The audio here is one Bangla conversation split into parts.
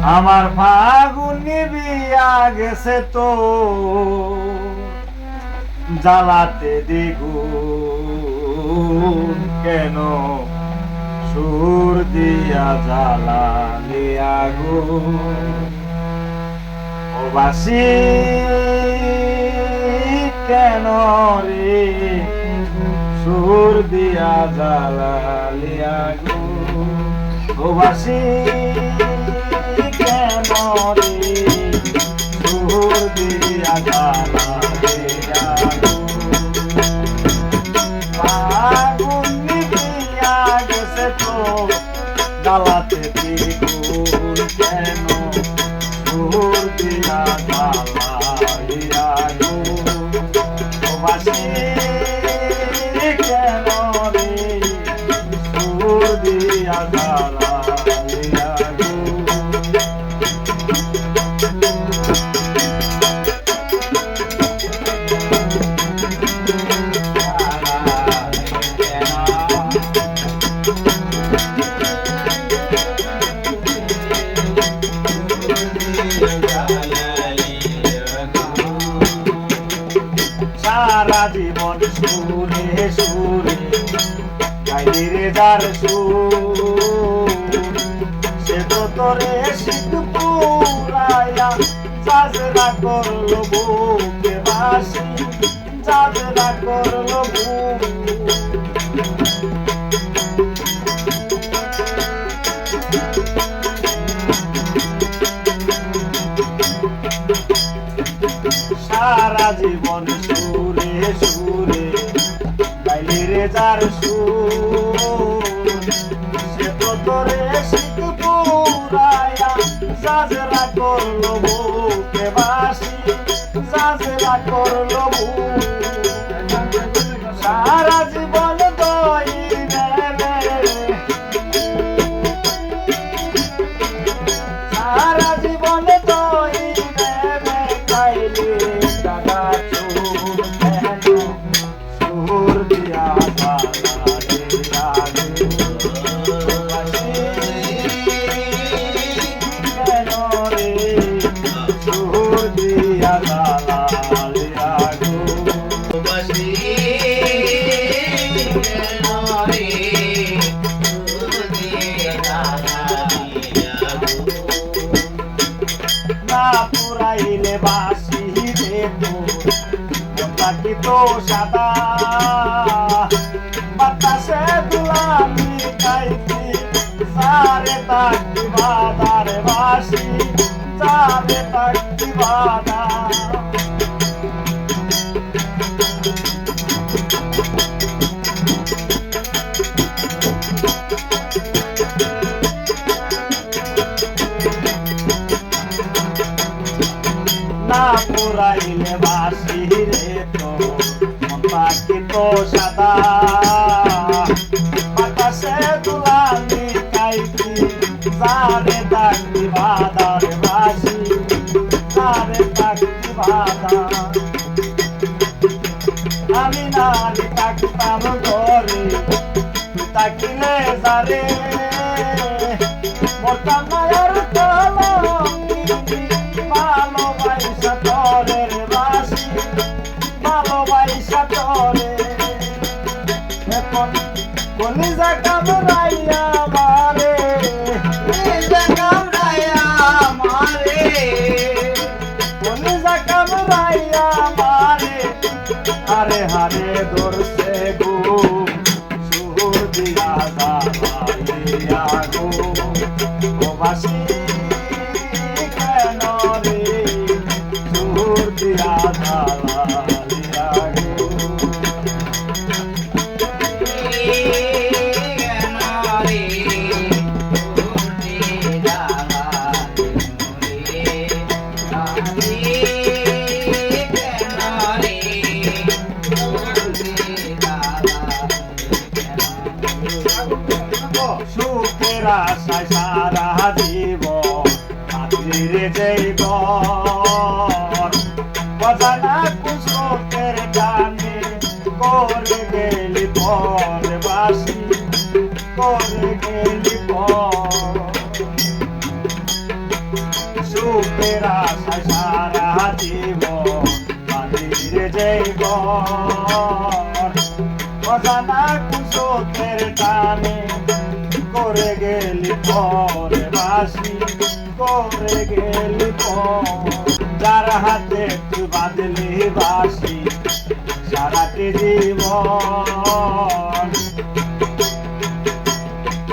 আমার ফাগুনি বিয়া গেছে তো জ্বালাতে দ্বিগুণ কেন সুর দিয়া জ্বালালে আগুন ও বাসি কেন রে সুর দিয়া জ্বালালে আগুন ও বাসি কেন রে সুর দিয়া জ্বালালে জ্বালাতে দ্বিগুণ কেন সুর দিয়া জ্বালাইয়া গো বাসি কেন রে সুর দিয়া জ্বালাইয়া গো সারা জীবন সুরে সুরে গাইলি রে যার সুর সে তো তোরে শীত পুরাইয়া সাজরা করলো বুকে বাসি সাজরা করলো বুক সারা জীবন সুরে সুরে গাইলি রে যার সুর সে তো তোরে শীত পুরাইয়া সাজরা করলো বুকে বাসি সাজরা করলো বুক সারা জীবন দই নেবে সারা জীবন দই নেবে খাইলে দাদা চুর কেন সুর দিয়া জ্বালালে আগুন কেন রে সুর দিয়া জ্বালালে আগুন না পুরাইলে বাসি রে তো তাকি তো সাদা বাতাসে দুলামি খাইছি সারে তাকি বাদার বাসি সারে তাকি বাদা না পুরাইলে বাসি রে তো পাখি তো সাদা বাতাসে দুলামি খাইছি সারে তাকি বাদার বাসি সারে তাকি বাদা আমি নারী তাকিতাম ঘরে তাকিলে যারে মোরতাম মায়ার কলঙ্কি ভালোবাসা তোরে বাসি ভালোবাসা তোরে এখন কলিজা কামড়াইয়া মারে কলিজা কামড়াইয়া মারে কলিজা কামড়াইয়া মারে হারে হারে ধরছে গো সুর দিয়া জ্বালাইয়া গো ও বাসি কেন রে সুর দিয়া জ্বালাইয়া গো সুখের আশায় সারা জীবন হাতিরে যাইব অজানা কুশোকের গানে করে গেলি পর বাসি করে গেলি পর সুখের আশায় সারা জীবন বাঁধিরে যাইব অজানা কুশোকের টানে করে গেলি পরে বাসি করে গেলি যার হাতে তুই বাঁধলি বাসি সারাটি জীবন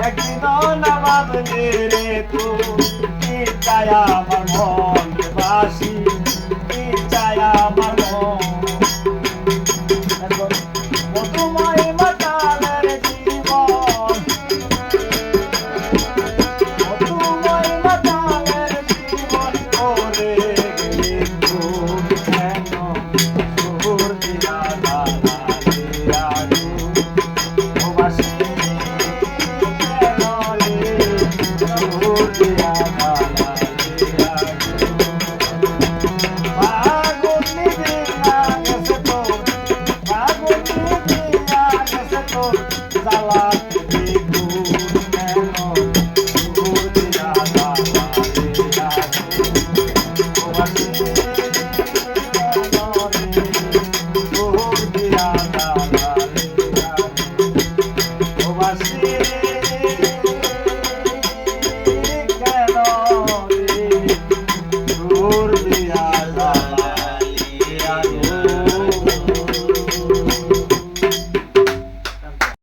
একদিন না বাঁধলি রে তুই চায় আমার মন বাসি চায় আমার মন মধুময় মাতালের জীবন মধুময় মাতালের জীবন করে গেলি তুই কেন সুর দিয়া দাদা দিয়া ও বাসি কেন রে সুর দিয়া দাদা দিয়া আগুন নিভিয়া গেছে তো আগুন নিভিয়া গেছে তো জ্বালা